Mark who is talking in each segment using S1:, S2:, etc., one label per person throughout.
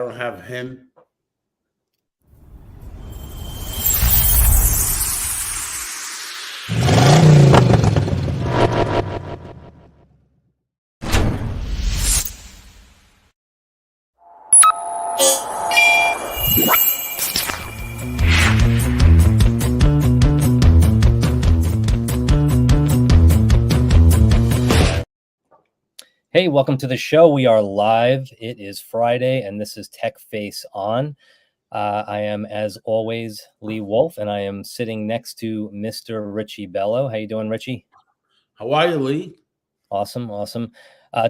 S1: don't have him.
S2: Hey, welcome to the show. We are live. It is Friday, and this is Tech Face On. I am, as always, Lee Wolf, and I am sitting next to Mr. Richie Bello. How you doing, Richie?
S1: How are you, Lee?
S2: Awesome.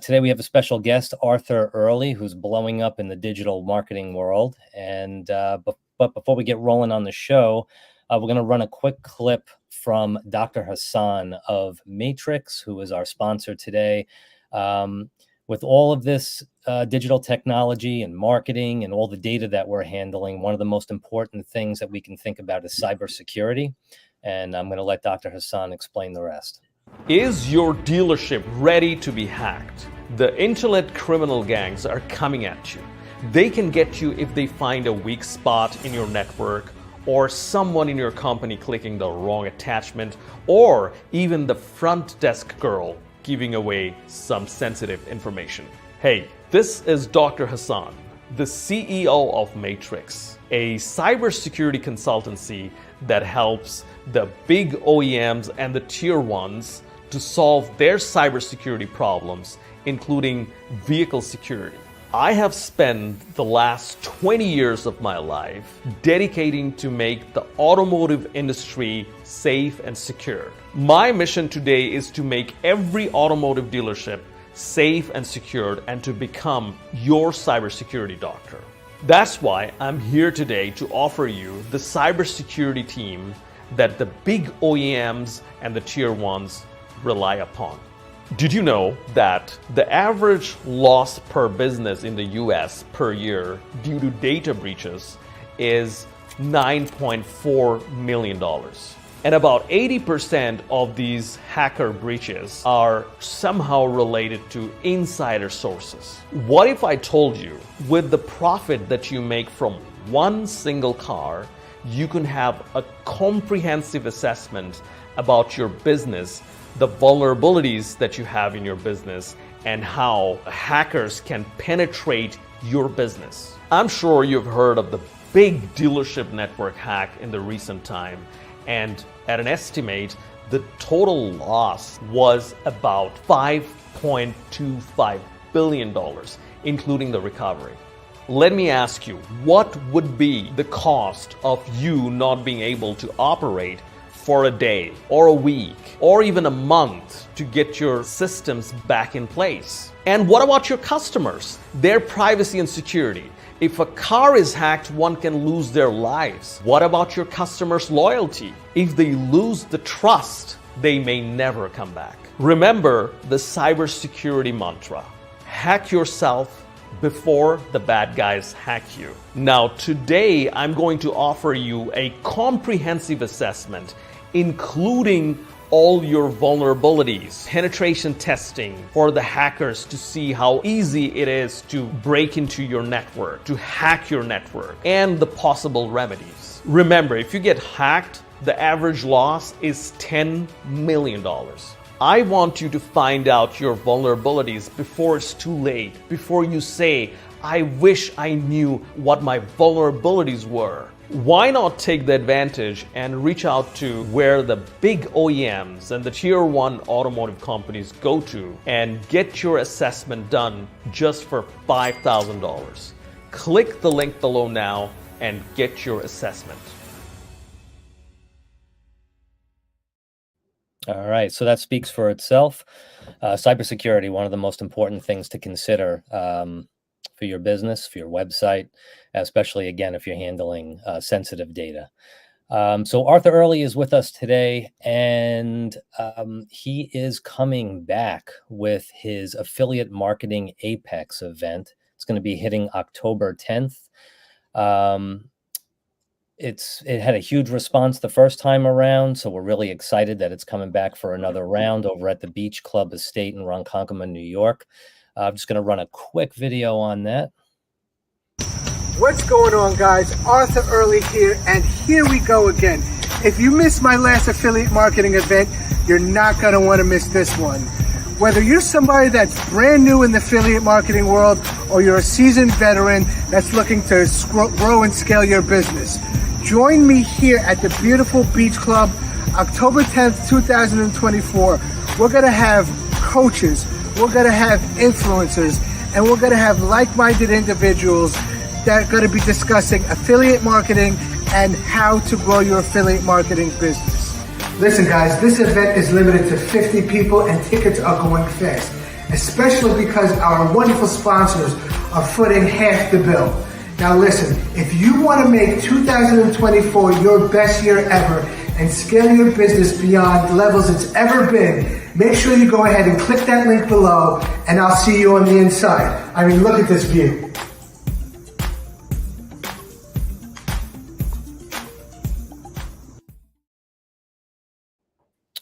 S2: Today we have a special guest, Arthur Early, who's blowing up in the digital marketing world. And but before we get rolling on the show, we're going to run a quick clip from Dr. Hassan of Matrix, who is our sponsor today. With all of this digital technology and marketing and all the data that we're handling, one of the most important things that we can think about is cybersecurity. And I'm going to let Dr. Hassan explain the rest.
S3: Is your dealership ready to be hacked? The internet criminal gangs are coming at you. They can get you if they find a weak spot in your network, or someone in your company clicking the wrong attachment, or even the front desk girl giving away some sensitive information. Hey, this is Dr. Hassan, the CEO of Matrix, a cybersecurity consultancy that helps the big OEMs and the tier ones to solve their cybersecurity problems, including vehicle security. I have spent the last 20 years of my life dedicating to make the automotive industry safe and secure. My mission today is to make every automotive dealership safe and secured and to become your cybersecurity doctor. That's why I'm here today to offer you the cybersecurity team that the big OEMs and the tier ones rely upon. Did you know that the average loss per business in the US per year due to data breaches is $9.4 million? And about 80% of these hacker breaches are somehow related to insider sources. What if I told you with the profit that you make from one single car, you can have a comprehensive assessment about your business, the vulnerabilities that you have in your business, and how hackers can penetrate your business? I'm sure you've heard of the big dealership network hack in the recent time, and at an estimate, the total loss was about $5.25 billion, including the recovery. Let me ask you, what would be the cost of you not being able to operate for a day or a week or even a month to get your systems back in place? And what about your customers, their privacy and security? If a car is hacked, one can lose their lives. What about your customers' loyalty? If they lose the trust, they may never come back. Remember the cybersecurity mantra: hack yourself before the bad guys hack you. Now, today I'm going to offer you a comprehensive assessment, including all your vulnerabilities, penetration testing for the hackers to see how easy it is to break into your network, to hack your network, and the possible remedies. Remember, if you get hacked, the average loss is $10 million. I want you to find out your vulnerabilities before it's too late, before you say, I wish I knew what my vulnerabilities were. Why not take the advantage and reach out to where the big OEMs and the tier one automotive companies go to and get your assessment done just for $5,000. Click the link below now and get your assessment.
S2: All right, so that speaks for itself. Cybersecurity, one of the most important things to consider for your business, for your website, especially, again, if you're handling sensitive data. So Arthur Early is with us today, and he is coming back with his Affiliate Marketing Apex event. It's going to be hitting October 10th. It had a huge response the first time around, so we're really excited that it's coming back for another round over at the Beach Club Estate in Ronkonkoma, New York. I'm just going to run a quick video on that.
S4: What's going on, guys? Arthur Early here, and here we go again. If you missed my last affiliate marketing event, you're not going to want to miss this one. Whether you're somebody that's brand new in the affiliate marketing world or you're a seasoned veteran that's looking to grow and scale your business, join me here at the beautiful Beach Club, October 10th, 2024. We're going to have coaches, we're going to have influencers, and we're going to have like-minded individuals that are going to be discussing affiliate marketing and how to grow your affiliate marketing business. Listen, guys, this event is limited to 50 people and tickets are going fast, especially because our wonderful sponsors are footing half the bill. Now listen, if you want to make 2024 your best year ever and scale your business beyond levels it's ever been, make sure you go ahead and click that link below and I'll see you on the inside. I mean, look at this view.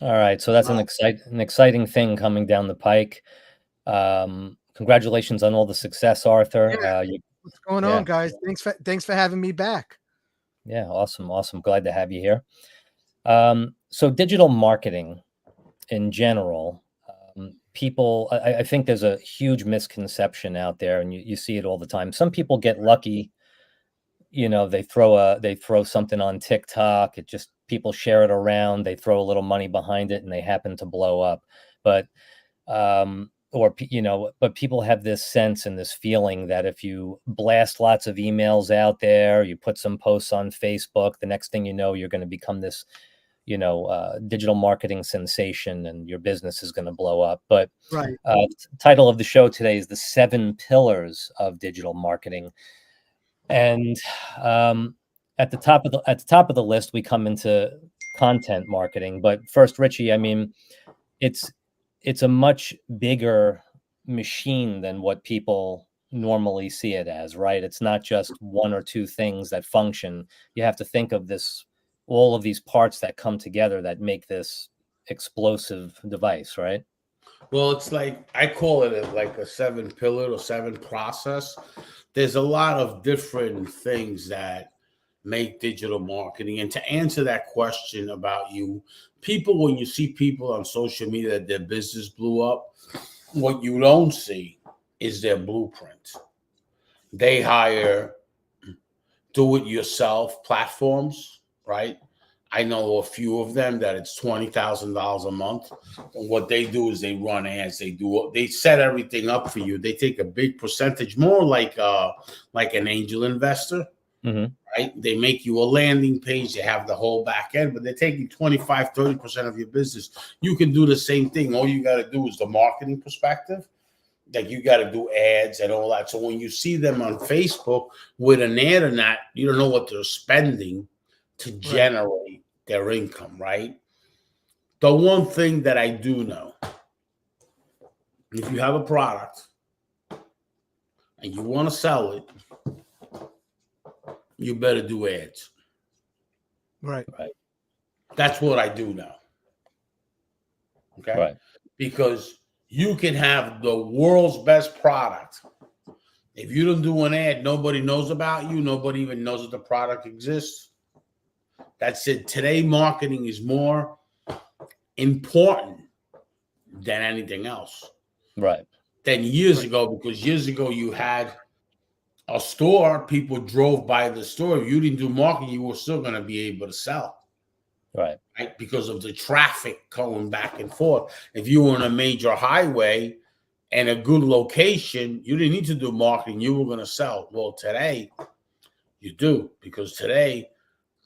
S2: All right, so that's an exciting thing coming down the pike. Congratulations on all the success, Arthur.
S4: Yeah. What's going on, guys? Thanks for having me back.
S2: Yeah, awesome. Glad to have you here. So digital marketing in general, people, I think there's a huge misconception out there, and you see it all the time. Some people get lucky. You know, they throw something on TikTok. It just, people share it around. They throw a little money behind it, and they happen to blow up. But but people have this sense and this feeling that if you blast lots of emails out there, you put some posts on Facebook, the next thing you know, you're going to become this, digital marketing sensation, and your business is going to blow up. But the title of the show today is the 7 Pillars of Digital Marketing. And at the top of the list, we come into content marketing. But first, Richie, I mean, it's a much bigger machine than what people normally see it as, right? It's not just one or two things that function. You have to think of all of these parts that come together that make this explosive device, right?
S1: Well, it's like, I call it like a 7 pillar or 7 process. There's a lot of different things that make digital marketing. And to answer that question about people, when you see people on social media that their business blew up, what you don't see is their blueprint. They hire do-it-yourself platforms, right? I know a few of them that it's $20,000 a month. And what they do is they run ads. They set everything up for you. They take a big percentage, more like an angel investor, right? They make you a landing page. They have the whole back end, but they're taking 25, 30% of your business. You can do the same thing. All you got to do is the marketing perspective. Like, you got to do ads and all that. So when you see them on Facebook with an ad or not, you don't know what they're spending to generate their income, right? The one thing that I do know, if you have a product and you want to sell it, you better do ads.
S4: Right.
S1: That's what I do now. Okay.
S2: Right.
S1: Because you can have the world's best product. If you don't do an ad, nobody knows about you. Nobody even knows that the product exists. That's it. Today, marketing is more important than anything else.
S2: Right.
S1: Than years ago, because years ago you had a store, people drove by the store. If you didn't do marketing, you were still going to be able to sell. Right. Because of the traffic going back and forth. If you were on a major highway and a good location, you didn't need to do marketing. You were going to sell. Well, today you do, because today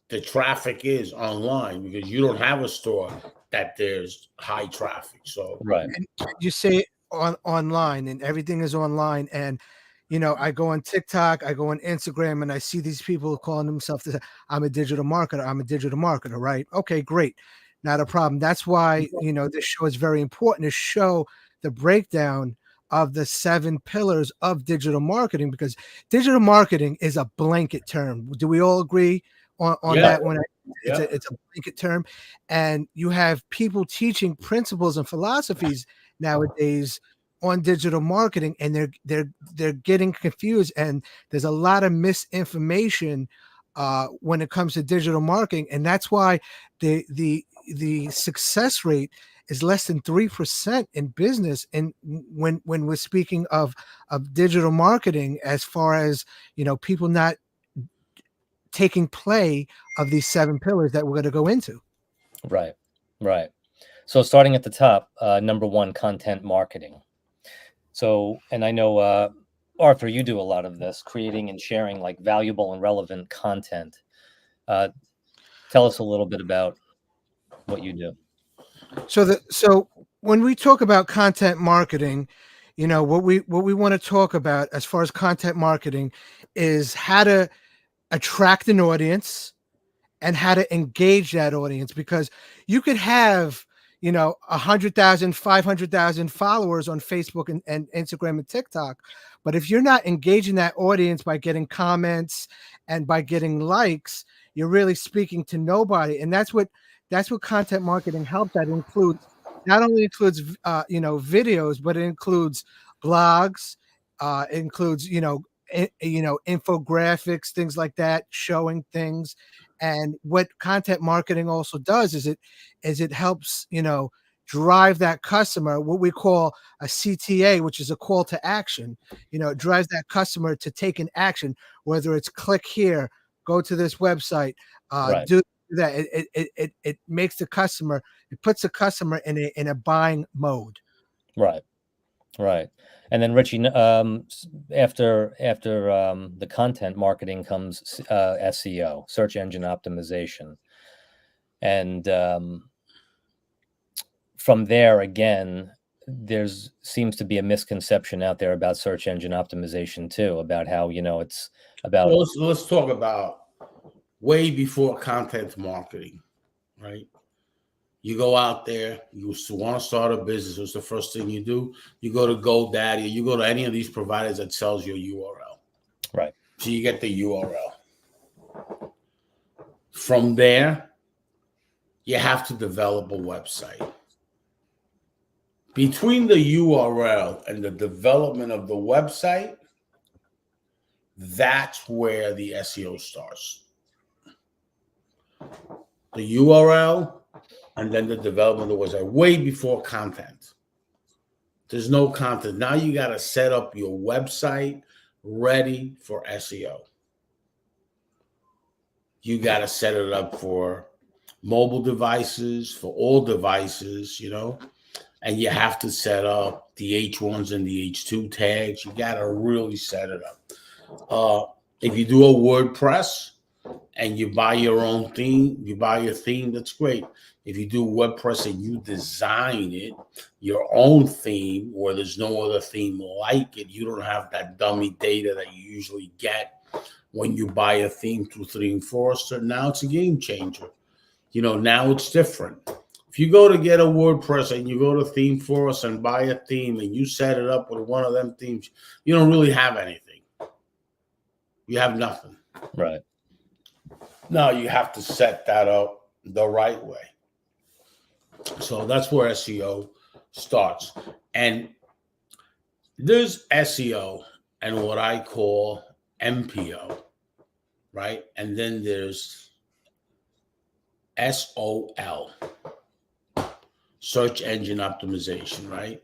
S1: the traffic is online, because you don't have a store that there's high traffic. So
S4: and you say online, and everything is online. And I go on TikTok, I go on Instagram, and I see these people calling themselves, I'm a digital marketer, right? Okay, great. Not a problem. That's why, this show is very important, to show the breakdown of the 7 pillars of digital marketing, because digital marketing is a blanket term. Do we all agree on that one? It's a blanket term. And you have people teaching principles and philosophies nowadays on digital marketing, and they're getting confused, and there's a lot of misinformation when it comes to digital marketing, and that's why the success rate is less than 3% in business. And when we're speaking of digital marketing, as far as people not taking play of these 7 pillars that we're going to go into.
S2: Right. So starting at the top, number 1, content marketing. So, and I know, Arthur, you do a lot of this, creating and sharing like valuable and relevant content. Tell us a little bit about what you do.
S4: So when we talk about content marketing, what we want to talk about as far as content marketing is how to attract an audience and how to engage that audience, because you could have 100,000, 500,000 followers on Facebook and Instagram and TikTok, but if you're not engaging that audience by getting comments and by getting likes, you're really speaking to nobody. And that's what content marketing helps. That includes not only includes videos, but it includes blogs, it includes infographics, things like that, showing things. And what content marketing also does is it helps drive that customer, what we call a CTA, which is a call to action. It drives that customer to take an action, whether it's click here, go to this website,
S2: Right.
S4: do that. It makes the customer, it puts the customer in a buying mode.
S2: Right. And then Richie, after the content marketing comes SEO, search engine optimization, and from there again, seems to be a misconception out there about search engine optimization too, about how it's about.
S1: Well, let's talk about way before content marketing, right? You go out there, you want to start a business. What's the first thing you do? You go to GoDaddy, or you go to any of these providers that sells your URL.
S2: Right.
S1: So you get the URL. From there, you have to develop a website. Between the URL and the development of the website, that's where the SEO starts. The URL, and then the development of the website, way before content. There's no content. Now you got to set up your website ready for SEO. You got to set it up for mobile devices, for all devices, and you have to set up the H1s and the H2 tags. You got to really set it up. If you do a WordPress and you buy your own theme, that's great. If you do WordPress and you design it, your own theme, where there's no other theme like it, you don't have that dummy data that you usually get when you buy a theme through Theme Forester. Now it's a game changer. Now it's different. If you go to get a WordPress and you go to Theme Forester and buy a theme and you set it up with one of them themes, you don't really have anything. You have nothing.
S2: Right.
S1: No, you have to set that up the right way. So that's where SEO starts. And there's SEO and what I call MPO, right? And then there's SOL, search engine optimization, right?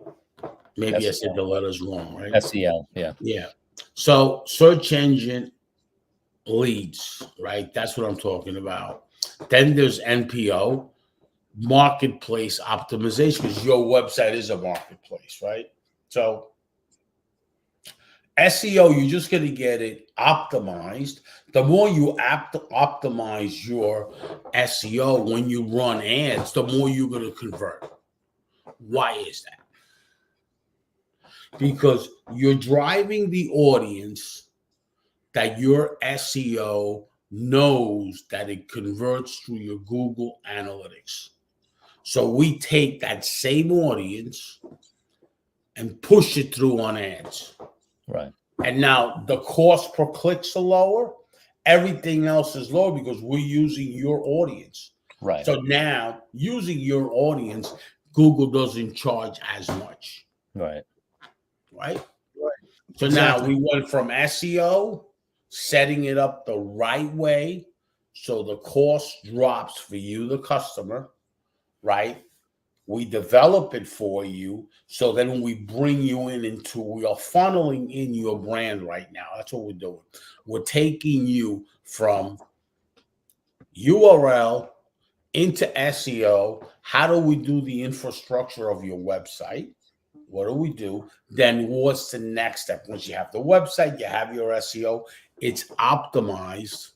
S1: Maybe I said the letters wrong, right?
S2: SEL, yeah.
S1: Yeah. So search engine leads, right? That's what I'm talking about. Then there's NPO, marketplace optimization, because your website is a marketplace, right? So SEO, you're just going to get it optimized. The more you optimize your SEO when you run ads, the more you're going to convert. Why is that? Because you're driving the audience that your SEO knows that it converts through your Google Analytics. So we take that same audience and push it through on ads.
S2: Right.
S1: And now the cost per clicks are lower. Everything else is lower because we're using your audience.
S2: Right.
S1: So now using your audience, Google doesn't charge as much.
S2: Right.
S1: right?
S4: Right.
S1: So now we went from SEO, setting it up the right way, so the cost drops for you, the customer, right? We develop it for you, so then when we bring you we are funneling in your brand right now. That's what we're doing. We're taking you from URL into SEO. How do we do the infrastructure of your website? What do we do? Then what's the next step? Once you have the website, you have your SEO, it's optimized.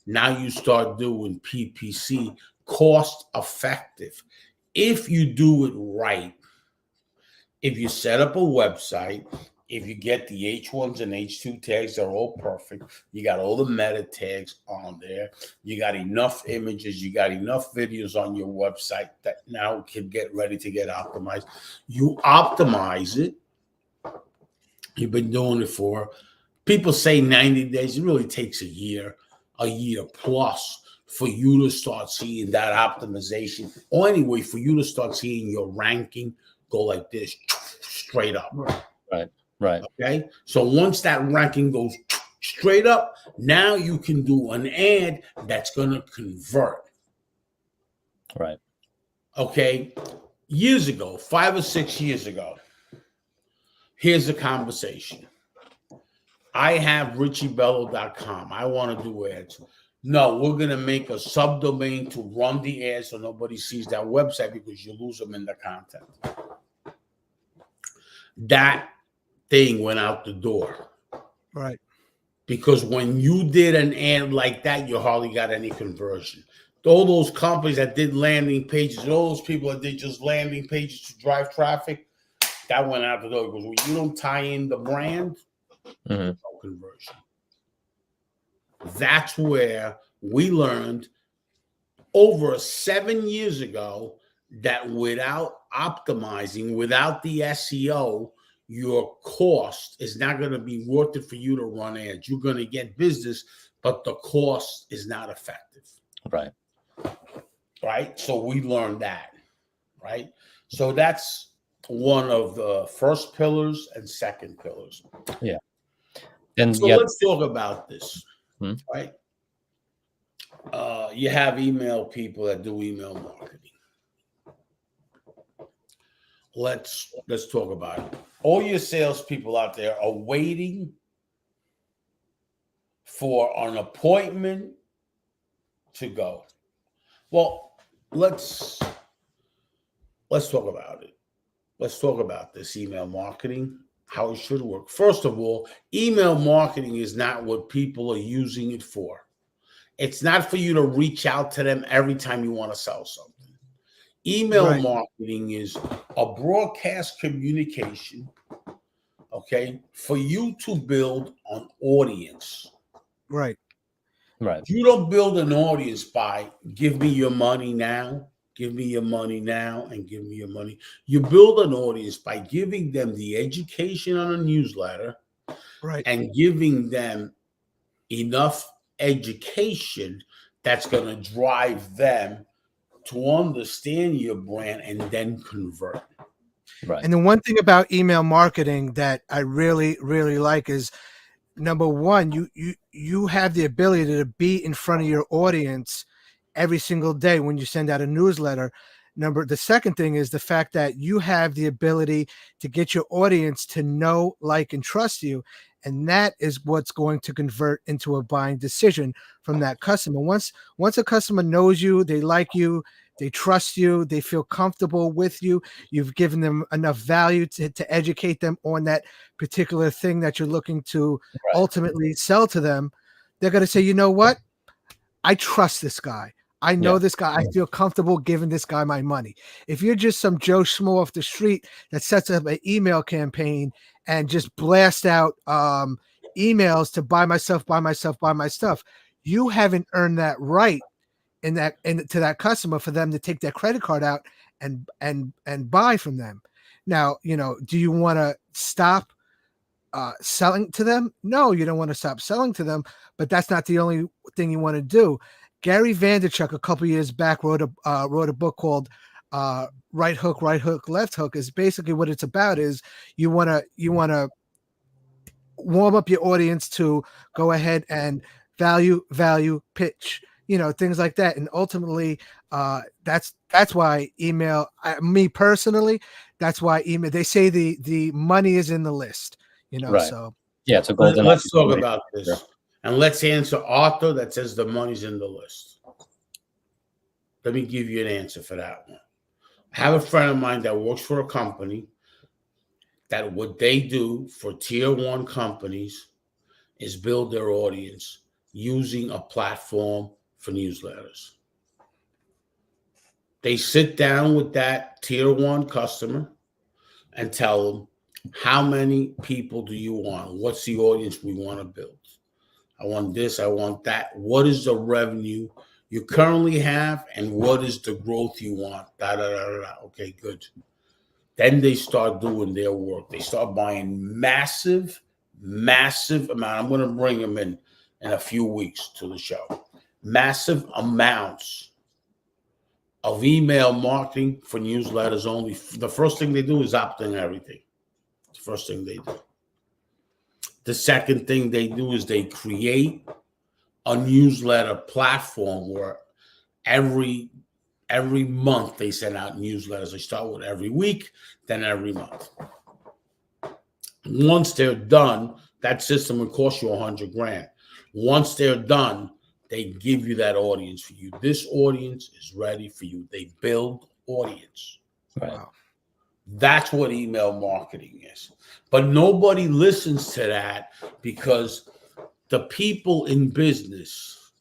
S1: Now you start doing PPC, cost effective. If you do it right, if you set up a website, if you get the H1s and H2 tags, they're all perfect. You got all the meta tags on there. You got enough images. You got enough videos on your website that now can get ready to get optimized. You optimize it. You've been doing it for, people say 90 days. It really takes a year plus for you to start seeing that optimization. Or anyway, for you to start seeing your ranking go like this, straight up.
S2: Right.
S1: Okay. So once that ranking goes straight up, now you can do an ad that's going to convert.
S2: Right.
S1: Okay. Years ago, 5 or 6 years ago, here's a conversation. I have RichieBello.com. I want to do ads. No, we're going to make a subdomain to run the ads so nobody sees that website because you lose them in the content. That thing went out the door.
S4: Right.
S1: Because when you did an ad like that, you hardly got any conversion. All those companies that did landing pages, all those people that did just landing pages to drive traffic, that went out the door. Because when you don't tie in the brand, no conversion. That's where we learned over 7 years ago that without optimizing, without the SEO, your cost is not going to be worth it for you to run ads. You're going to get business, but the cost is not effective.
S2: Right.
S1: Right. So we learned that. Right. So that's one of the first pillars and second pillars.
S2: Yeah. And
S1: so let's talk about this. Right. You have email people that do email marketing. Let's talk about it. All your salespeople out there are waiting for an appointment to go. Well, let's talk about it. Let's talk about this email marketing, how it should work. First of all, email marketing is not what people are using it for. It's not for you to reach out to them every time you want to sell something. Email marketing is a broadcast communication, okay, for you to build an audience.
S4: Right.
S1: You don't build an audience by give me your money now, give me your money now, and give me your money. You build an audience by giving them the education on a newsletter, and giving them enough education that's going to drive them to understand your brand and then convert.
S4: Right. And the one thing about email marketing that I really, really like is, number one, you have the ability to be in front of your audience every single day when you send out a newsletter. The second thing is the fact that you have the ability to get your audience to know, like, and trust you. And that is what's going to convert into a buying decision from that customer. Once a customer knows you, they like you, they trust you, they feel comfortable with you, you've given them enough value to educate them on that particular thing that you're looking to ultimately sell to them, they're going to say, you know what? I trust this guy. I know this guy. I feel comfortable giving this guy my money. If you're just some Joe Schmo off the street that sets up an email campaign and just blast out emails to buy my stuff, you haven't earned that right to that customer for them to take their credit card out and buy from them. Now, do you want to stop selling to them? No, you don't want to stop selling to them, but that's not the only thing you want to do. Gary Vaynerchuk a couple years back wrote a book called right hook, left hook is basically what it's about. Is you want to warm up your audience to go ahead and value pitch, things like that. And ultimately, that's why email, me personally, that's why email, they say the money is in the list,
S2: Right.
S4: so
S2: Yeah, it's a golden.
S1: Let's talk about this.
S2: Sure.
S1: And let's answer Arthur that says the money's in the list. Let me give you an answer for that one. I have a friend of mine that works for a company that what they do for tier 1 companies is build their audience using a platform for newsletters. They sit down with that tier 1 customer and tell them, how many people do you want? What's the audience we want to build? I want this, I want that. What is the revenue you currently have, and what is the growth you want? Da, da, da, da, da. Okay, good. Then they start doing their work. They start buying massive amount. I'm going to bring them in a few weeks to the show. Massive amounts of email marketing for newsletters only. The first thing they do is opt in everything. It's the first thing they do. The second thing they do is they create a newsletter platform where every month they send out newsletters. They start with every week, then every month. Once they're done, that system would cost you $100,000. Once they're done, they give you that audience for you. This audience is ready for you. They build audience.
S2: Right.
S4: Wow.
S1: That's what email marketing is. But nobody listens to that because the people in business,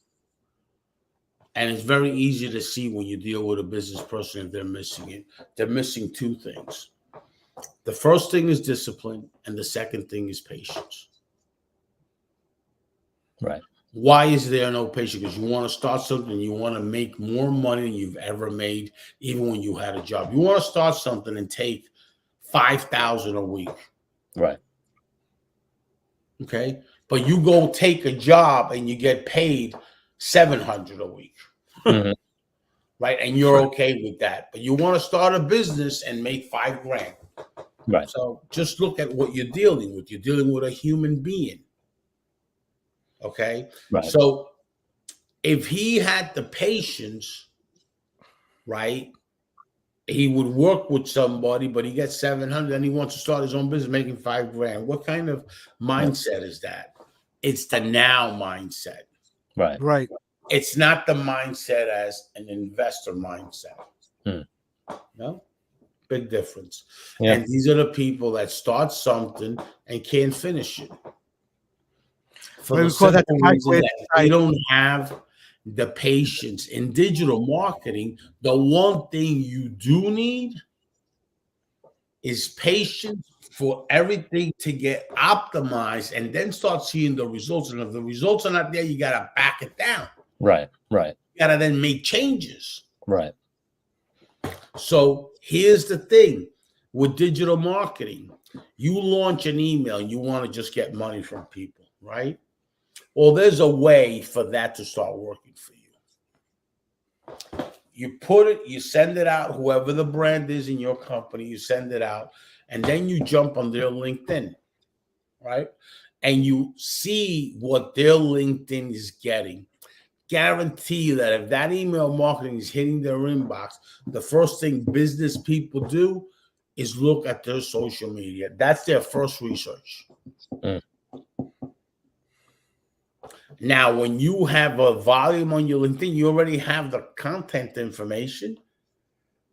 S1: and it's very easy to see when you deal with a business person if they're missing it. They're missing 2 things. The first thing is discipline, and the second thing is patience.
S2: Right.
S1: Why is there no patience? Because you want to start something, you want to make more money than you've ever made, even when you had a job. You want to start something and take $5,000 a week.
S2: Right.
S1: Okay. But you go take a job and you get paid $700 a week.
S2: Mhm.
S1: Right. And you're okay with that. But you want to start a business and make $5,000.
S2: Right.
S1: So just look at what you're dealing with. You're dealing with a human being. Okay.
S2: Right.
S1: So if he had the patience, right, he would work with somebody, but he gets 700 and he wants to start his own business making $5,000. What kind of mindset is that? It's the now mindset.
S2: Right.
S4: Right.
S1: It's not the mindset as an investor mindset. No, big difference.
S2: Yeah.
S1: And these are the people that start something and can't finish it. For
S4: We
S1: the
S4: call that
S1: simple
S4: the
S1: reason
S4: high-grade
S1: that they don't have the patience. In digital marketing, the one thing you do need is patience for everything to get optimized and then start seeing the results. And if the results are not there, you got to back it down.
S2: Right. Right.
S1: You got to then make changes.
S2: Right.
S1: So here's the thing with digital marketing. You launch an email and you want to just get money from people, right? Well, there's a way for that to start working for you. You put it, you send it out, whoever the brand is in your company, you send it out, and then you jump on their LinkedIn, right? And you see what their LinkedIn is getting. Guarantee you that if that email marketing is hitting their inbox, the first thing business people do is look at their social media. That's their first research. Now, when you have a volume on your LinkedIn, you already have the content information,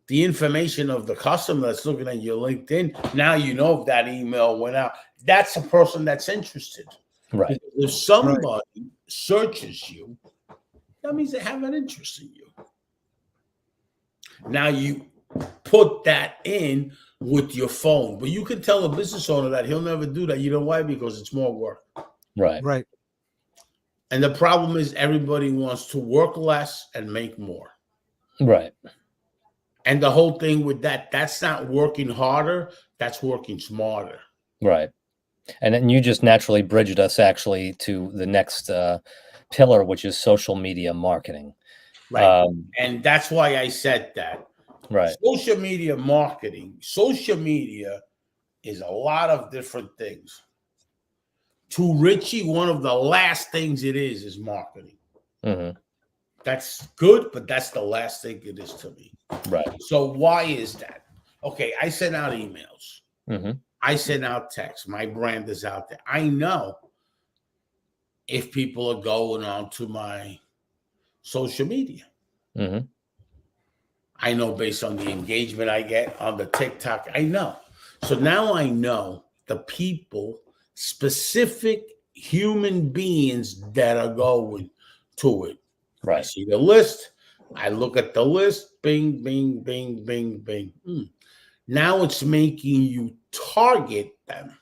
S1: the information of the customer that's looking at your LinkedIn. Now you know if that email went out. That's a person that's interested.
S2: Right.
S1: Because if somebody searches you, that means they have an interest in you. Now you put that in with your phone, but you can tell a business owner that he'll never do that. You know why? Because it's more work.
S2: Right.
S4: Right.
S1: And the problem is everybody wants to work less and make more.
S2: Right.
S1: And the whole thing with that, that's not working harder, that's working smarter.
S2: Right. And then you just naturally bridged us actually to the next pillar, which is social media marketing.
S1: Right. And that's why I said that.
S2: Right.
S1: Social media marketing. Social media is a lot of different things. To Richie, one of the last things it is marketing.
S2: Mm-hmm.
S1: That's good, but that's the last thing it is to me.
S2: Right.
S1: So why is that? Okay, I send out emails.
S2: Mm-hmm.
S1: I send out texts. My brand is out there. I know if people are going on to my social media.
S2: Mm-hmm.
S1: I know based on the engagement I get on the TikTok. I know. So now I know the people, specific human beings that are going to it. I
S2: Right.
S1: see the list. I look at the list. Bing, bing, bing, bing, bing. Now it's making you target them.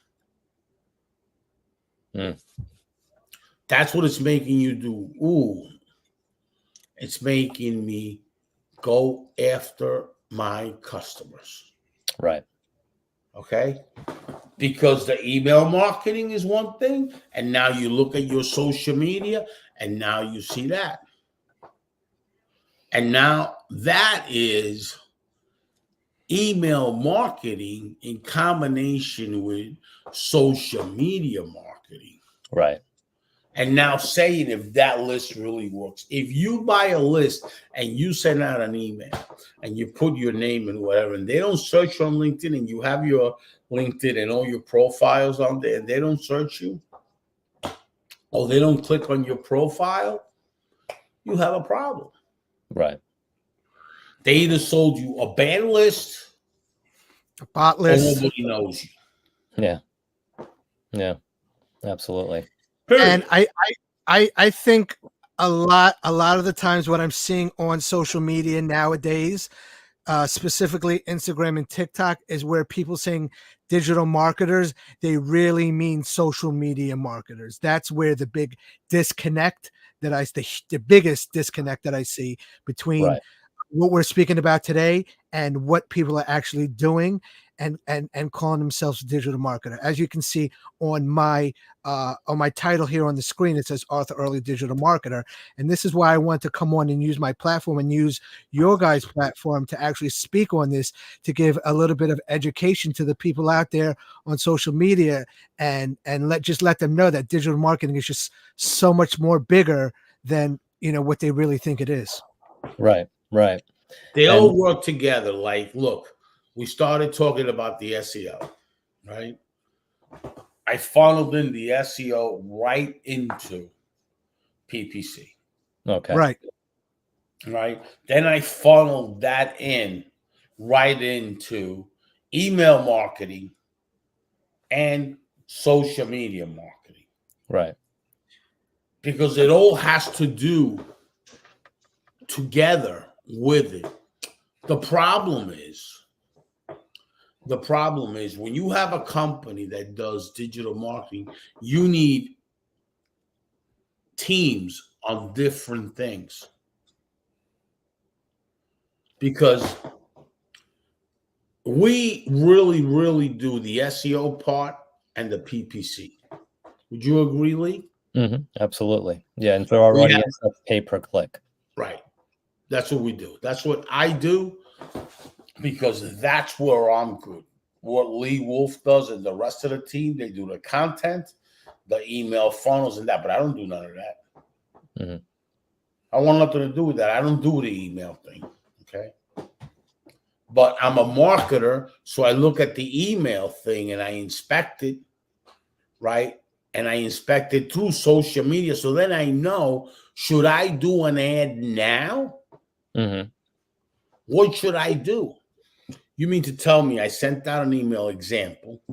S2: Mm.
S1: That's what it's making you do. Ooh, it's making me go after my customers.
S2: Right.
S1: Okay? Because the email marketing is one thing, and now you look at your social media, and now you see that. And now that is email marketing in combination with social media marketing.
S2: Right.
S1: And now saying if that list really works. If you buy a list and you send out an email and you put your name and whatever, and they don't search on LinkedIn, and you have your LinkedIn and all your profiles on there, and they don't search you, or they don't click on your profile, you have a problem.
S2: Right.
S1: They either sold you a ban list,
S4: A bot
S1: or
S4: list.
S1: nobody knows you.
S2: Yeah. Yeah. Absolutely.
S1: Period.
S4: And I think a lot of the times what I'm seeing on social media nowadays, specifically Instagram and TikTok, is where people saying digital marketers, they really mean social media marketers. That's where the big disconnect that the biggest disconnect that I see between
S2: Right.
S4: what we're speaking about today and what people are actually doing and calling themselves a digital marketer. As you can see on my title here on the screen, it says Arthur Early Digital Marketer. And this is why I want to come on and use my platform and use your guys' platform to actually speak on this, to give a little bit of education to the people out there on social media and let them know that digital marketing is just so much more bigger than what they really think it is.
S2: Right. Right.
S1: They
S2: And-
S1: all work together. Like, look, we started talking about the SEO, right? I funneled in the SEO right into PPC,
S2: Okay.
S4: Right.
S1: right? Then I funneled that in right into email marketing and social media marketing,
S2: Right.
S1: because it all has to do together with it. The problem is when you have a company that does digital marketing, you need teams on different things, because we really do the SEO part and the PPC. Would you agree, Lee?
S2: Mm-hmm. Absolutely. Yeah. And for our
S1: We
S2: audience, that's pay per click.
S1: Right. That's what we do. That's what I do, because that's where I'm good. What Lee Wolf does and the rest of the team, they do the content, the email funnels and that, but I don't do none of that.
S2: Mm-hmm.
S1: I want nothing to do with that. I don't do the email thing. Okay. But I'm a marketer, so I look at the email thing and I inspect it, right? And I inspect it through social media. So then I know, should I do an ad now?
S2: Mm-hmm.
S1: What should I do? You mean to tell me I sent out an email example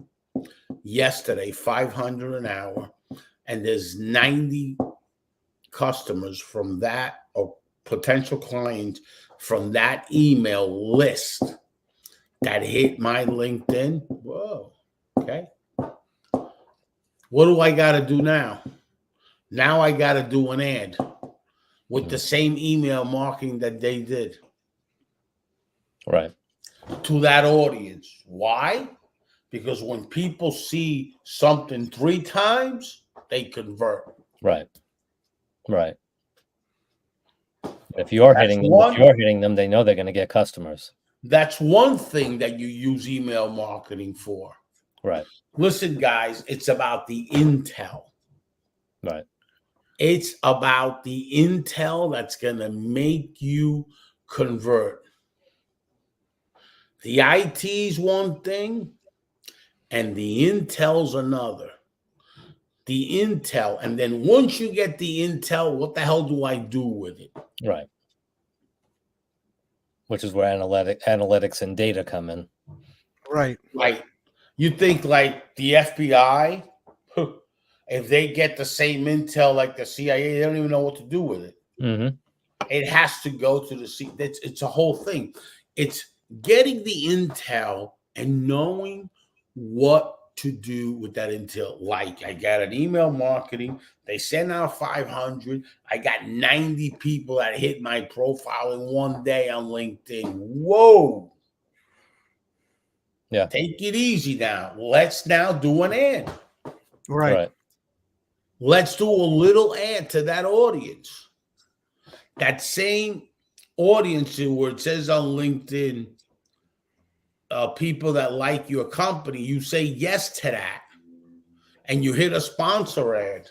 S1: yesterday, 500 an hour, and there's 90 customers from that, or potential clients from that email list that hit my LinkedIn? Whoa, okay. What do I got to do now? Now I got to do an ad with the same email marketing that they did
S2: Right.
S1: to that audience. Why? Because when people see something 3 times, they convert.
S2: Right. Right. If you're
S1: That's
S2: hitting them,
S1: one.
S2: if you're hitting them, they know they're going to get customers.
S1: That's one thing that you use email marketing for.
S2: Right.
S1: Listen, guys, it's about the intel.
S2: Right.
S1: It's about the intel that's going to make you convert. The IT's one thing, and the intel's another. The intel, and then once you get the intel, what the hell do I do with it?
S2: Right. Which is where analytics and data come in.
S4: Right.
S1: Like, you think like the FBI, if they get the same intel like the CIA, they don't even know what to do with it.
S2: Mm-hmm.
S1: It has to go to the C. It's a whole thing. It's getting the intel and knowing what to do with that intel. Like, I got an email marketing. They sent out 500. I got 90 people that hit my profile in one day on LinkedIn. Whoa.
S2: Yeah.
S1: Take it easy now. Let's now do an ad.
S4: Right.
S1: Let's do a little ad to that audience. That same audience where it says on LinkedIn, people that like your company, you say yes to that, and you hit a sponsor ad.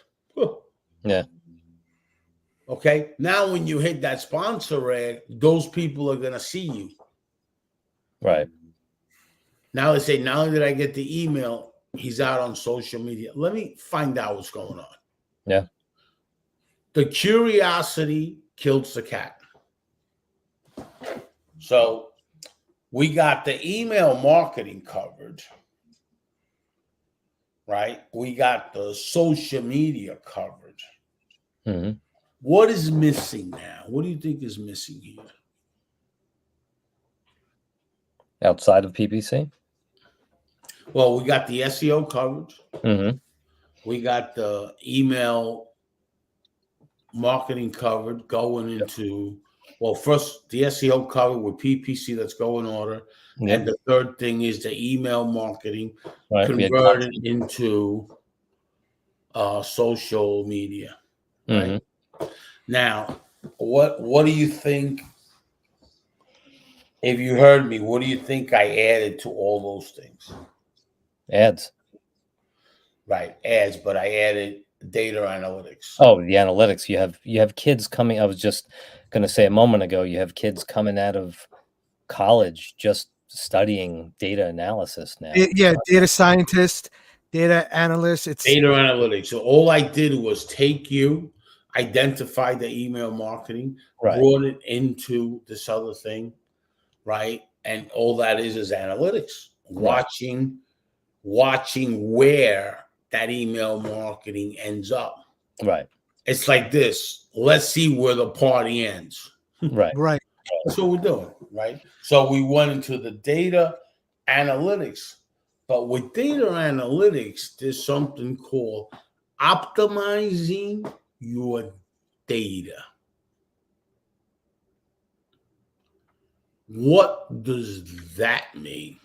S2: Yeah.
S1: Okay. Now, when you hit that sponsor ad, those people are going to see you.
S2: Right.
S1: Now they say, not only did I get the email, he's out on social media. Let me find out what's going on.
S2: Yeah.
S1: The curiosity kills the cat. So we got the email marketing covered, right? We got the social media covered.
S2: Mm-hmm.
S1: What is missing now? What do you think is missing here?
S2: Outside of PPC?
S1: Well, we got the SEO covered.
S2: Mm-hmm.
S1: We got the email marketing covered going into, well, first the SEO covered with PPC, that's go in order.
S2: Yep.
S1: And the third thing is the email marketing
S2: Converted
S1: into social media. Right?
S2: Mm-hmm.
S1: Now, what do you think? If you heard me, what do you think I added to all those things?
S2: Ads.
S1: Right, ads, but I added data analytics.
S2: Oh, the analytics. You have kids coming. I was just going to say a moment ago, you have kids coming out of college just studying data analysis now.
S4: Yeah, data scientist, data analyst. It's
S1: Data analytics. So all I did was take you, identify the email marketing, brought it into this other thing, right? And all that is analytics. Watching where that email marketing ends up.
S2: Right.
S1: It's like this. Let's see where the party ends.
S2: Right.
S4: right.
S1: That's what we're doing, right? So we went into the data analytics. But with data analytics, there's something called optimizing your data. What does that mean?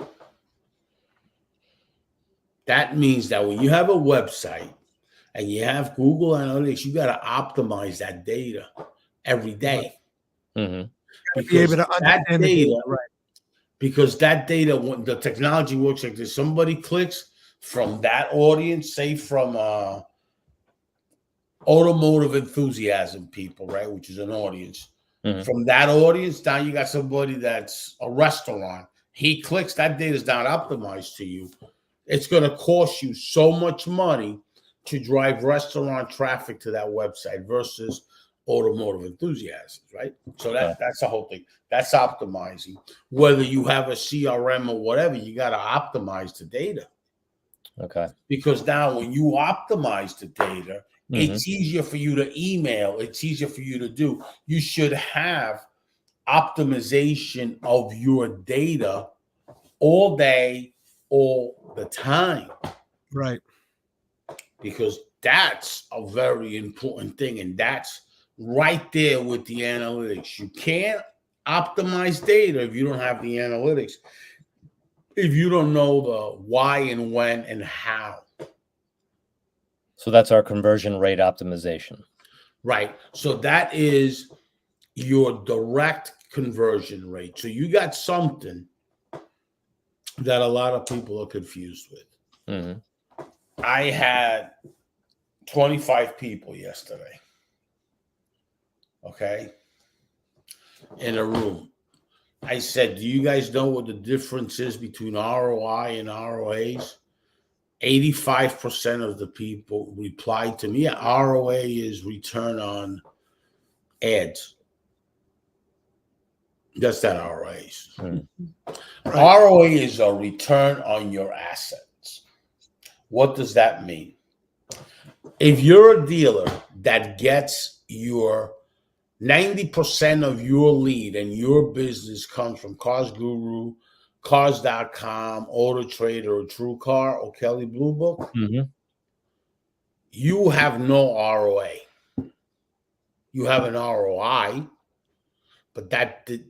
S1: That means that when you have a website and you have Google Analytics, you got to optimize that data every day.
S2: Mm-hmm.
S4: Be able to understand the data, right?
S1: Because that data, when the technology works like this, somebody clicks from that audience, say from automotive enthusiasm people, right, which is an audience. Mm-hmm. From that audience, now you got somebody that's a restaurant. He clicks, that data is not optimized to you. It's going to cost you so much money to drive restaurant traffic to that website versus automotive enthusiasts, right? So that's the whole thing. That's optimizing. Whether you have a CRM or whatever, you got to optimize the data.
S2: Okay.
S1: Because now when you optimize the data, it's easier for you to email. It's easier for you to do. You should have optimization of your data all day, all the time.
S4: Right.
S1: Because that's a very important thing. And that's right there with the analytics. You can't optimize data if you don't have the analytics, if you don't know the why and when and how.
S2: So that's our conversion rate optimization.
S1: Right. So that is your direct conversion rate. So you got something that a lot of people are confused with.
S2: Mm-hmm.
S1: I had 25 people yesterday, okay, in a room. I said, do you guys know what the difference is between ROI and ROAs? 85% of the people replied to me, ROA is return on ads. That's that ROAs.
S2: Mm-hmm.
S1: ROA is a return on your assets. What does that mean? If you're a dealer that gets your 90% of your lead and your business comes from Cars Guru, Cars.com, Auto Trader, or TrueCar, or Kelly Blue Book,
S2: Mm-hmm.
S1: you have no ROA. You have an ROI, but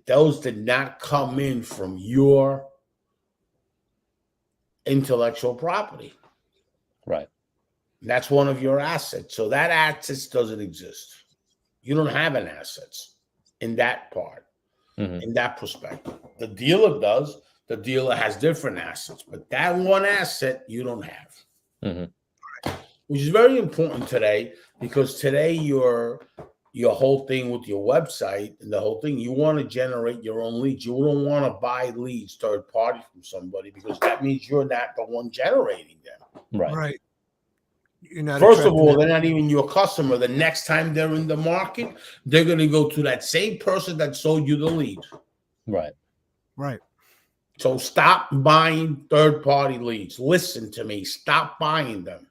S1: those did not come in from your intellectual property.
S2: Right.
S1: That's one of your assets. So that assets doesn't exist. You don't have an assets in that part, in that perspective. The dealer does. The dealer has different assets, but that one asset you don't have, which is very important today, because today your whole thing with your website and the whole thing, you want to generate your own leads. You don't want to buy leads third party from somebody, because that means you're not the one generating them.
S2: Right.
S4: You're not.
S1: First of all, they're not even your customer. The next time they're in the market, they're going to go to that same person that sold you the lead.
S2: Right.
S1: So stop buying third-party leads. Listen to me. Stop buying them.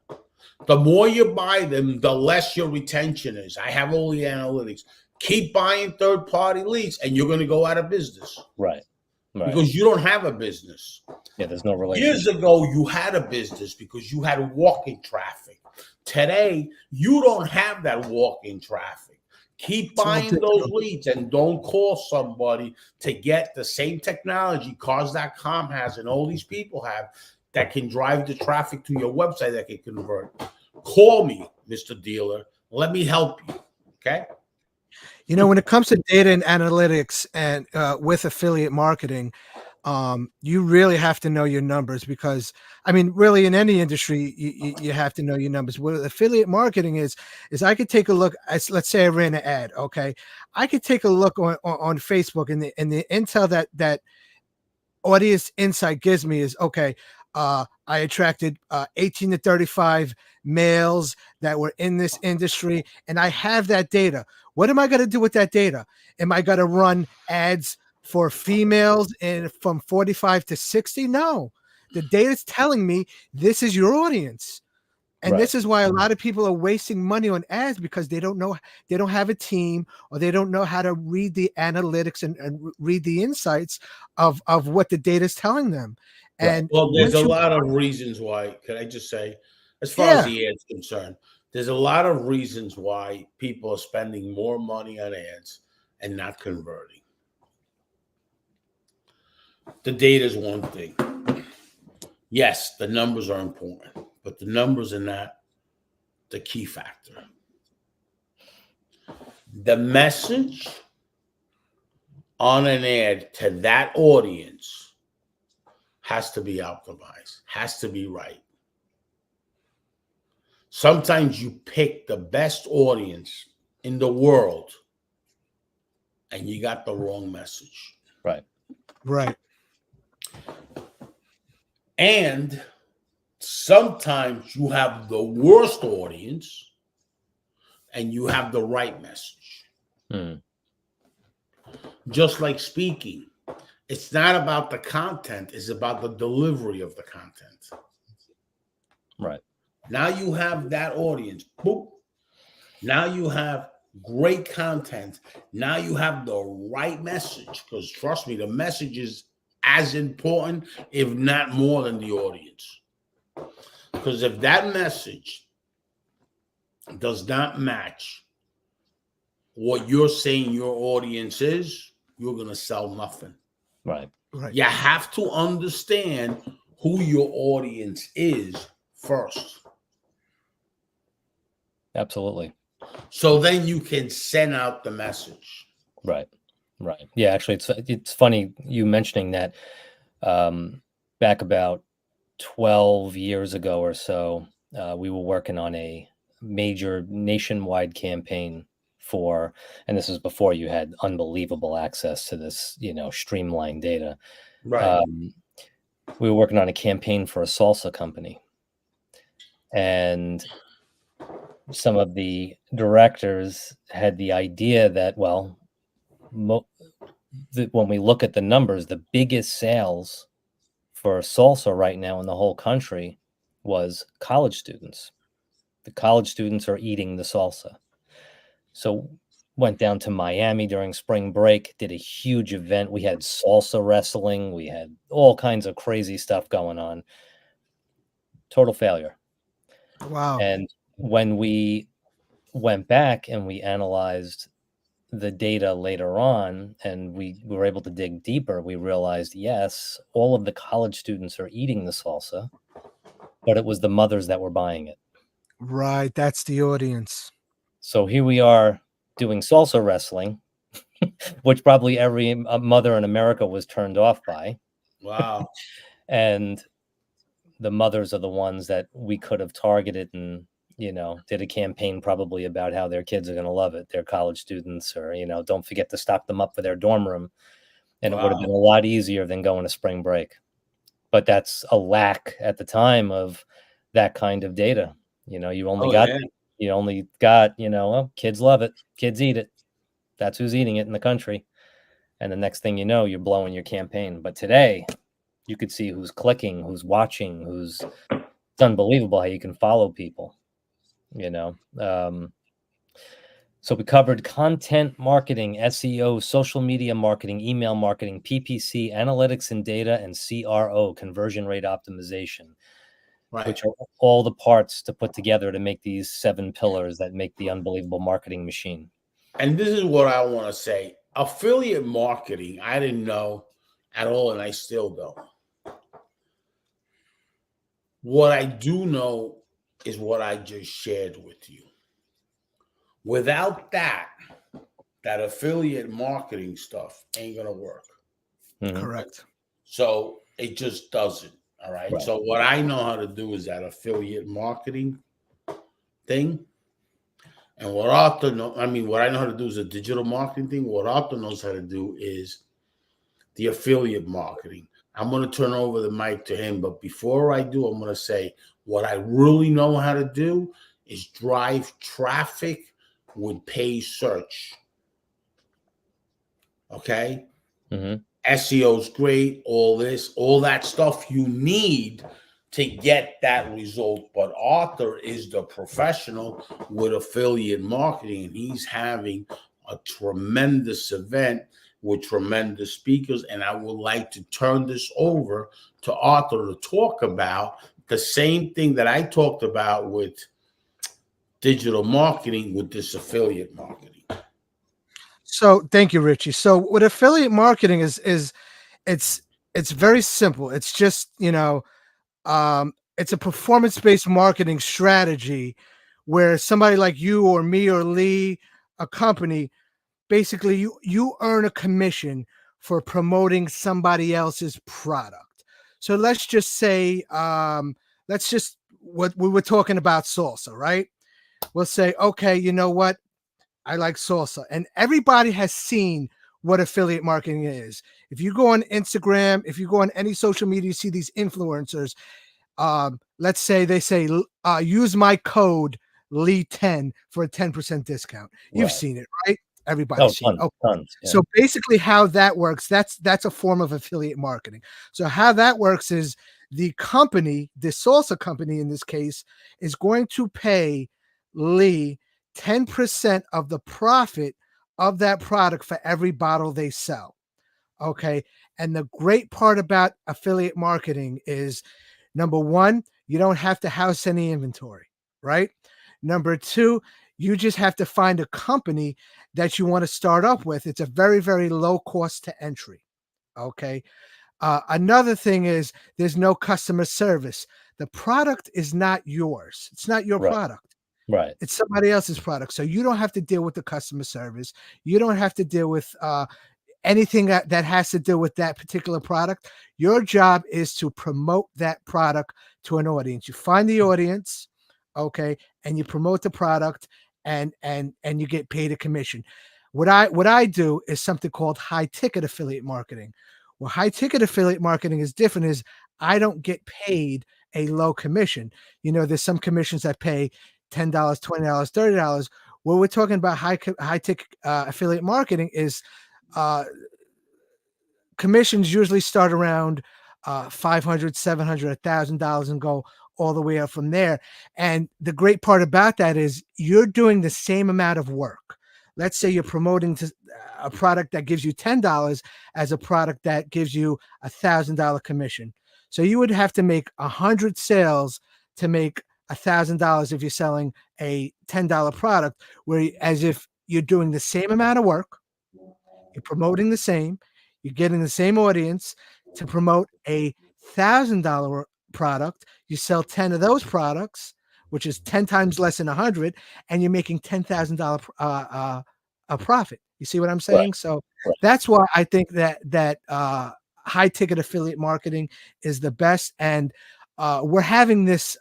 S1: The more you buy them, the less your retention is. I have all the analytics. Keep buying third-party leads, and you're going to go out of business.
S2: Right.
S1: Because you don't have a business.
S2: Yeah, there's no relationship.
S1: Years ago, you had a business because you had walking traffic. Today, you don't have that walking traffic. Keep buying those leads, and don't call somebody to get the same technology Cars.com has and all these people have that can drive the traffic to your website that can convert. Call me, Mr. Dealer. Let me help you. Okay?
S4: You know, when it comes to data and analytics and with affiliate marketing, you really have to know your numbers, because, I mean, really in any industry, you have to know your numbers. What affiliate marketing is I could take a look. Let's say I ran an ad. Okay. I could take a look on Facebook, and the intel that audience insight gives me is, okay, I attracted 18 to 35 males that were in this industry, and I have that data. What am I going to do with that data? Am I going to run ads for females and from 45 to 60? No, the data is telling me this is your audience. And this is why a lot of people are wasting money on ads, because they don't know, they don't have a team, or they don't know how to read the analytics and read the insights of what the data is telling them. And
S1: well, there's a lot of reasons why. Can I just say, as far as the ads concerned, there's a lot of reasons why people are spending more money on ads and not converting. The data is one thing. Yes, the numbers are important, but the numbers are not the key factor. The message on an ad to that audience has to be optimized, has to be right. Sometimes you pick the best audience in the world and you got the wrong message.
S4: Right.
S1: And sometimes you have the worst audience and you have the right message. Just like speaking, it's not about the content, it's about the delivery of the content. Now you have that audience. Boop. Now you have great content. Now you have the right message, because trust me, the message is as important, if not more, than the audience. Because if that message does not match what you're saying your audience is, you're going to sell nothing. You have to understand who your audience is first.
S2: Absolutely.
S1: So then you can send out the message.
S2: Right. Yeah, actually it's funny you mentioning that. Back about 12 years ago or so, we were working on a major nationwide campaign for, and this was before you had unbelievable access to this, streamlined data.
S1: Right.
S2: Um, we were working on a campaign for a salsa company, and some of the directors had the idea that, well, when we look at the numbers, the biggest sales for salsa right now in the whole country was college students. The college students are eating the salsa. So went down to Miami during spring break, did a huge event. We had salsa wrestling, we had all kinds of crazy stuff going on. Total failure.
S4: Wow.
S2: And when we went back and we analyzed the data later on and we were able to dig deeper, we realized, yes, all of the college students are eating the salsa, but it was the mothers that were buying it.
S4: Right. That's the audience.
S2: So here we are doing salsa wrestling, which probably every mother in America was turned off by.
S1: Wow.
S2: And the mothers are the ones that we could have targeted and, did a campaign probably about how their kids are going to love it. They're college students, or, don't forget to stock them up for their dorm room. And it would have been a lot easier than going to spring break. But that's a lack at the time of that kind of data. You only got, oh, kids love it. Kids eat it. That's who's eating it in the country. And the next thing you know, you're blowing your campaign. But today you could see who's clicking, who's watching, it's unbelievable how you can follow people, So we covered content marketing, SEO, social media marketing, email marketing, PPC, analytics and data, and CRO, conversion rate optimization,
S1: Right.
S2: which are all the parts to put together to make these 7 pillars that make the unbelievable marketing machine.
S1: And this is what I want to say. Affiliate marketing, I didn't know at all, and I still don't. What I do know is what I just shared with you. Without that affiliate marketing stuff ain't going to work.
S2: Mhm.
S4: Correct.
S1: So it just doesn't. All right. So what I know how to do is that affiliate marketing thing. And what I know how to do is a digital marketing thing. What Arthur knows how to do is the affiliate marketing. I'm going to turn over the mic to him. But before I do, I'm going to say what I really know how to do is drive traffic with paid search. Okay?
S2: Mm-hmm.
S1: SEO is great, all that stuff you need to get that result. But Arthur is the professional with affiliate marketing, and he's having a tremendous event with tremendous speakers. And I would like to turn this over to Arthur to talk about the same thing that I talked about with digital marketing with this affiliate marketing.
S4: So thank you, Richie. So what affiliate marketing is it's very simple. It's just, it's a performance-based marketing strategy where somebody like you or me or Lee, a company, basically you earn a commission for promoting somebody else's product. So let's just say, what we were talking about salsa, right? We'll say, okay, you know what? I like salsa. And everybody has seen what affiliate marketing is. If you go on Instagram, if you go on any social media, you see these influencers. Let's say they say, use my code Lee10 for a 10% discount. You've seen it, right? Everybody's seen it.
S2: Tons, yeah.
S4: So basically how that works, that's a form of affiliate marketing. So how that works is the company, the salsa company in this case, is going to pay Lee 10% of the profit of that product for every bottle they sell. Okay. And the great part about affiliate marketing is, number one, you don't have to house any inventory, right? Number two, you just have to find a company that you want to start up with. It's a very, very low cost to entry. Okay. Another thing is there's no customer service. The product is not yours. It's not your product.
S2: Right.
S4: It's somebody else's product. So you don't have to deal with the customer service. You don't have to deal with anything that has to do with that particular product. Your job is to promote that product to an audience. You find the audience, okay, and you promote the product, and you get paid a commission. What I do is something called high ticket affiliate marketing. Well, high ticket affiliate marketing is different. Is I don't get paid a low commission. You know, there's some commissions that pay $10, $20, $30. What we're talking about high ticket affiliate marketing is commissions usually start around $500, $700, $1,000 and go all the way up from there. And the great part about that is you're doing the same amount of work. Let's say you're promoting a product that gives you $10 as a product that gives you $1,000 commission. So you would have to make 100 sales to make $1,000 if you're selling a $10 product, as if you're doing the same amount of work, you're promoting the same, you're getting the same audience to promote a $1,000 product. You sell 10 of those products, which is 10 times less than 100, and you're making $10,000 a profit. You see what I'm saying?
S2: Right.
S4: So
S2: Right.
S4: that's why I think that high ticket affiliate marketing is the best. And we're having this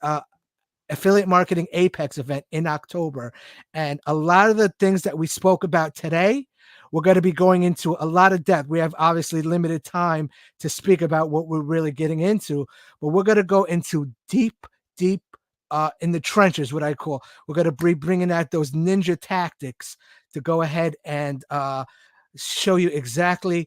S4: affiliate marketing Apex event in October. And a lot of the things that we spoke about today, we're going to be going into a lot of depth. We have obviously limited time to speak about what we're really getting into, but we're going to go into deep in the trenches, what I call. We're going to be bringing out those ninja tactics to go ahead and show you exactly,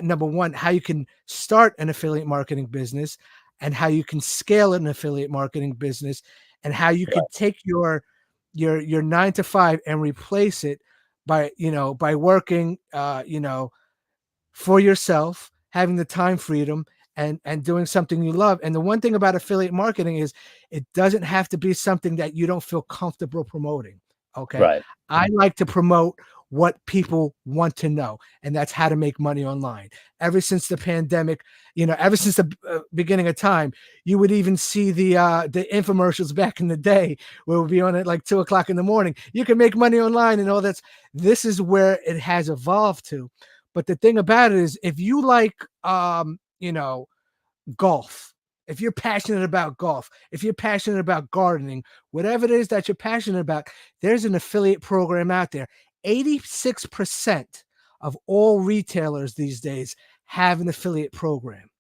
S4: number one, how you can start an affiliate marketing business, and how you can scale an affiliate marketing business, and how you can take your 9 to 5 and replace it by working, for yourself, having the time freedom, and doing something you love. And the one thing about affiliate marketing is it doesn't have to be something that you don't feel comfortable promoting. Okay.
S2: Right.
S4: I like to promote what people want to know, and that's how to make money online. Ever since the pandemic, ever since the beginning of time, you would even see the infomercials back in the day where we'd be on at like 2:00 in the morning. You can make money online and all that. This is where it has evolved to. But the thing about it is, if you like, golf, if you're passionate about golf, if you're passionate about gardening, whatever it is that you're passionate about, there's an affiliate program out there. 86% of all retailers these days have an affiliate program.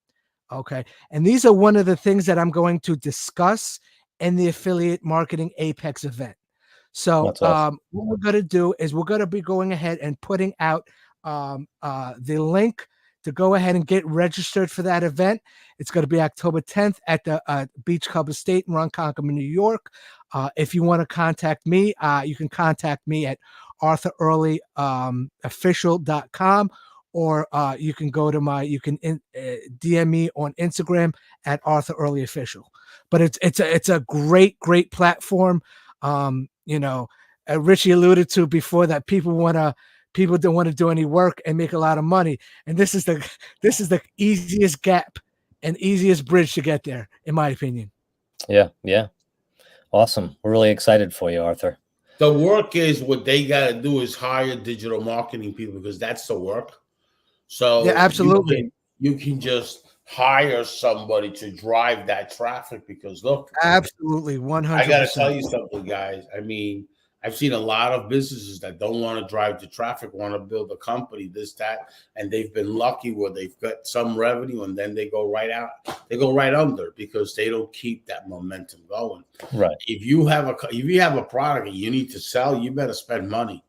S4: Okay. And these are one of the things that I'm going to discuss in the affiliate marketing Apex event. So
S2: Awesome.
S4: what we're going to do is we're going to be going ahead and putting out the link to go ahead and get registered for that event. It's going to be October 10th at the Beach Club Estate in Ronkonkoma, New York. If you want to contact me, you can contact me at arthurofficial.com, or you can go to DM me on Instagram at Arthur Early Official. But it's a great platform. Richie alluded to before that people don't want to do any work and make a lot of money, and this is the easiest gap and easiest bridge to get there, in my opinion.
S2: Yeah. Awesome. We're really excited for you, Arthur.
S1: The work is what they got to do is hire digital marketing people, because that's the work. So
S4: yeah, absolutely.
S1: You can just hire somebody to drive that traffic, because look,
S4: absolutely 100%.
S1: I got to tell you something, guys. I mean, I've seen a lot of businesses that don't want to drive the traffic, want to build a company, this, that, and they've been lucky where they've got some revenue, and then they go right out. They go right under because they don't keep that momentum going.
S2: Right.
S1: If you have a product and you need to sell, you better spend money.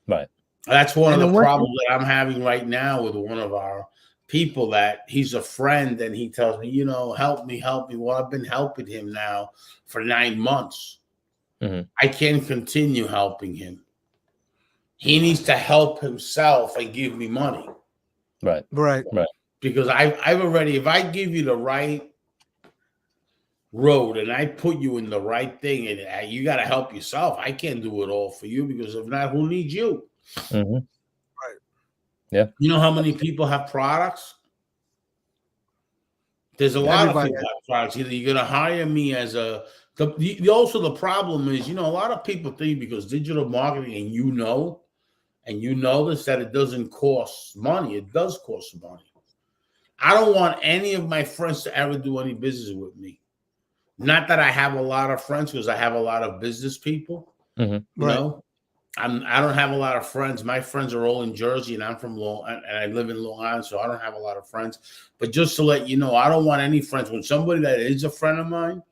S2: Right.
S1: That's one of the problems that I'm having right now with one of our people, that he's a friend, and he tells me, help me. Well, I've been helping him now for 9 months. Mm-hmm. I can't continue helping him. He needs to help himself and give me money.
S2: Right.
S1: Because I've already, if I give you the right road and I put you in the right thing, and you got to help yourself. I can't do it all for you, because if not, who needs you?
S2: Mm-hmm.
S4: Right.
S2: Yeah.
S1: You know how many people have products? There's a lot of people have products. Either you're going to hire me as also the problem is, a lot of people think because digital marketing, and and you notice that it doesn't cost money. It does cost money. I don't want any of my friends to ever do any business with me. Not that I have a lot of friends, because I have a lot of business people.
S2: Mm-hmm.
S1: You
S4: Right.
S1: know, I don't have a lot of friends. My friends are all in Jersey, and I'm from and I live in Long Island, so I don't have a lot of friends. But just to let you know, I don't want any friends. When somebody that is a friend of mine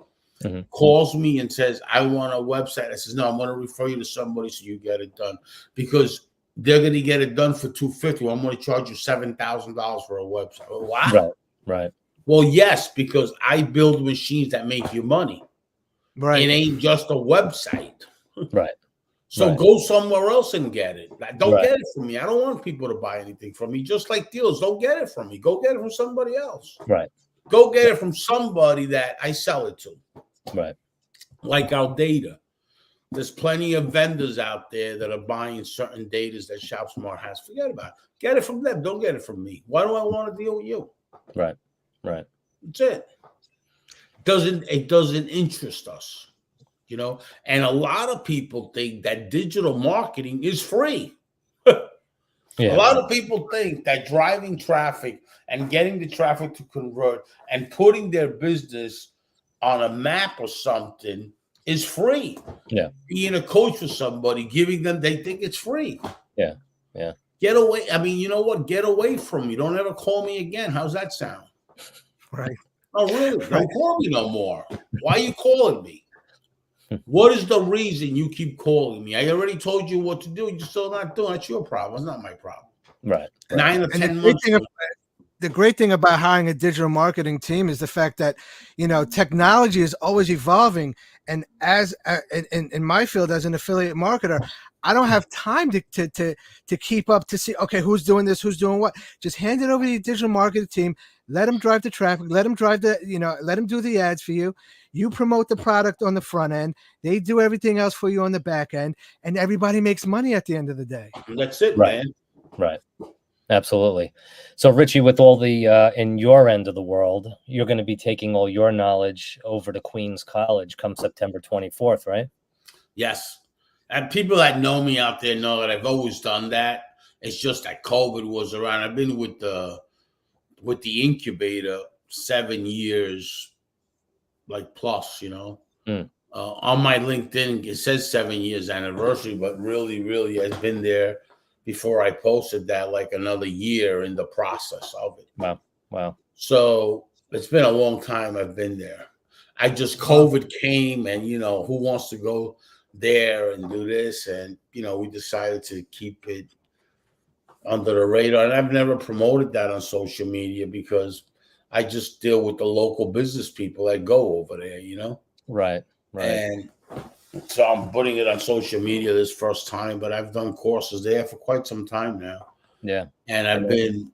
S1: calls me and says, I want a website, I says, no, I'm going to refer you to somebody so you get it done, because they're going to get it done for $250. I'm going to charge you $7,000 for a website. What?
S2: Right. Right.
S1: Well, yes, because I build machines that make you money.
S4: Right.
S1: It ain't just a website.
S2: Right.
S1: So
S2: Right.
S1: go somewhere else and get it. Don't
S2: Right.
S1: get it from me. I don't want people to buy anything from me. Just like deals, don't get it from me. Go get it from somebody else.
S2: Right.
S1: Go get it from somebody that I sell it to.
S2: Right.
S1: Like our data. There's plenty of vendors out there that are buying certain data that ShopSmart has. Forget about it. Get it from them. Don't get it from me. Why do I want to deal with you?
S2: Right. Right.
S1: That's it. It doesn't interest us, you know. And a lot of people think that digital marketing is free.
S2: Yeah.
S1: A lot of people think that driving traffic and getting the traffic to convert and putting their business on a map or something is free.
S2: Yeah.
S1: Being a coach for somebody, giving them, they think it's free.
S2: Yeah. Yeah.
S1: Get away. I mean, you know what? Get away from me. Don't ever call me again. How's that sound?
S4: Right.
S1: Oh, really? Don't call me no more. Why are you calling me? What is the reason you keep calling me? I already told you what to do. You're still not doing it. That's your problem. It's not my problem.
S2: Right.
S1: 9 or
S4: And
S1: 10 months.
S4: the great thing about hiring a digital marketing team is the fact that, you know, technology is always evolving. And as in my field as an affiliate marketer, I don't have time to keep up to see, okay, who's doing this, who's doing what. Just hand it over to the digital marketing team. Let them drive the traffic. Let them drive let them do the ads for you. You promote the product on the front end. They do everything else for you on the back end, and everybody makes money at the end of the day.
S1: That's it,
S2: Right.
S1: man.
S2: Right. Absolutely. So, Richie, with all the in your end of the world, you're going to be taking all your knowledge over to Queens College come September 24th, right?
S1: Yes. And people that know me out there know that I've always done that. It's just that COVID was around. I've been with the incubator 7 years, like plus, you know. On my LinkedIn, it says 7 years anniversary, but really I've been there before I posted that, like another year in the process of it.
S2: Wow.
S1: So it's been a long time I've been there. COVID came, and, you know, who wants to go there and do this? And, you know, we decided to keep it under the radar. And I've never promoted that on social media because I just deal with the local business people that go over there, you know?
S2: Right.
S1: And so I'm putting it on social media this first time, but I've done courses there for quite some time now.
S2: Yeah.
S1: And I've been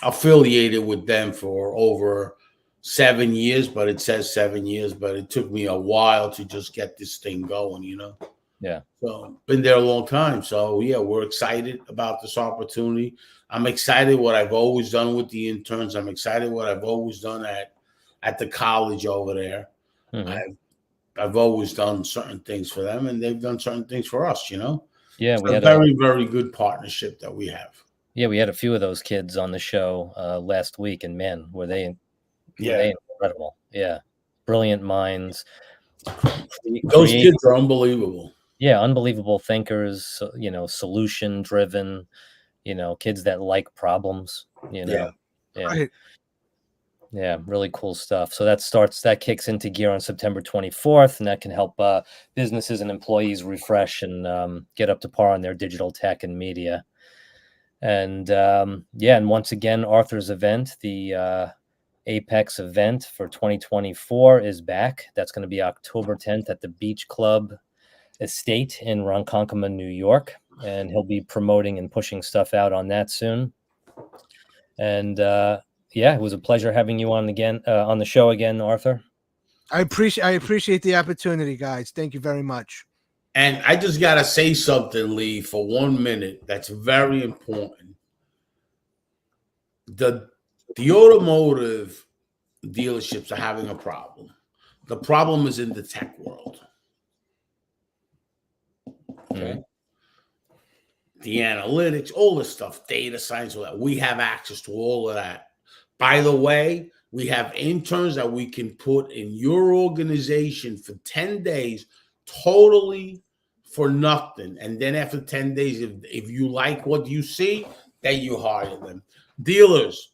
S1: affiliated with them for over 7 years, but it says 7 years, but it took me a while to just get this thing going, you know?
S2: Yeah.
S1: So been there a long time. So yeah, we're excited about this opportunity. I'm excited what I've always done with the interns. I'm excited what I've always done at the college over there.
S2: Mm-hmm.
S1: I've always done certain things for them, and they've done certain things for us, you know?
S2: Yeah,
S1: it's a very good partnership that we have.
S2: Yeah, we had a few of those kids on the show last week, and man, were they incredible. Yeah. Brilliant minds.
S1: Those kids are unbelievable.
S2: Yeah, unbelievable thinkers, you know, solution driven, you know, kids that like problems, you know. Yeah.
S4: Right.
S2: Yeah, really cool stuff. So that kicks into gear on September 24th, and that can help businesses and employees refresh and get up to par on their digital tech and media. And and once again, Arthur's event, the Apex event for 2024 is back. That's going to be October 10th at the Beach Club Estate in Ronkonkoma, New York, and he'll be promoting and pushing stuff out on that soon. And it was a pleasure having you on the show again, Arthur.
S4: I appreciate the opportunity, guys. Thank you very much.
S1: And I just gotta say something, Lee, for 1 minute. That's very important. The automotive dealerships are having a problem. The problem is in the tech world. Okay. the analytics, all this stuff, data science, all that. We have access to all of that. By the way, we have interns that we can put in your organization for 10 days, totally for nothing. And then after 10 days, if you like what you see, then you hire them. Dealers,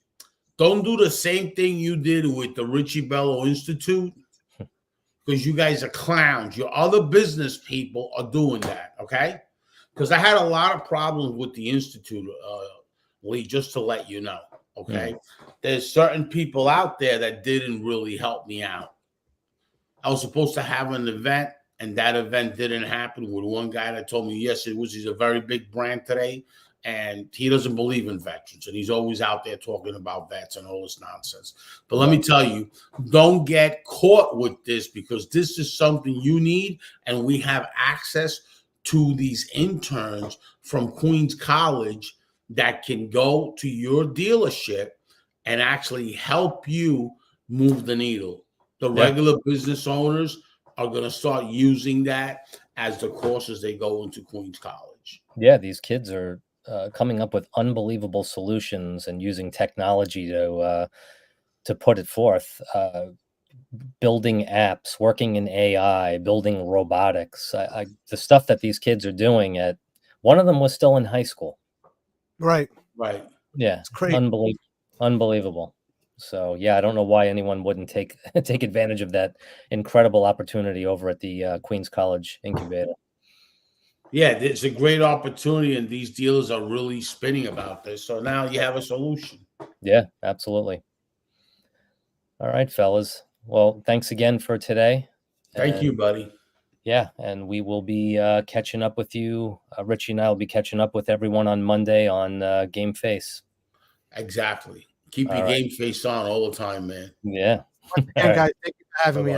S1: don't do the same thing you did with the Richie Bello Institute, because you guys are clowns. Your other business people are doing that, okay? Because I had a lot of problems with the Institute, Lee, just to let you know, okay? There's certain people out there that didn't really help me out. I was supposed to have an event, and that event didn't happen with one guy that told me, yes, he's a very big brand today, and he doesn't believe in veterans, and he's always out there talking about vets and all this nonsense. But let me tell you, don't get caught with this, because this is something you need, and we have access to these interns from Queens College that can go to your dealership and actually help you move the needle. The regular business owners are going to start using that as the courses they go into Queens College.
S2: Yeah, these kids are coming up with unbelievable solutions and using technology to put it forth. Building apps, working in AI, building robotics. The stuff that these kids are doing one of them was still in high school.
S4: Right.
S2: Yeah,
S4: It's crazy.
S2: Unbelievable. So yeah, I don't know why anyone wouldn't take advantage of that incredible opportunity over at the Queens College Incubator.
S1: Yeah, it's a great opportunity, and these dealers are really spinning about this. So now you have a solution.
S2: Yeah, absolutely. All right, fellas. Well, thanks again for today.
S1: Thank you, buddy.
S2: Yeah, and we will be catching up with you. Richie and I will be catching up with everyone on Monday on Game Face.
S1: Exactly. Keep your game face on all the time, man.
S2: Yeah.
S4: And guys, thank you for having me.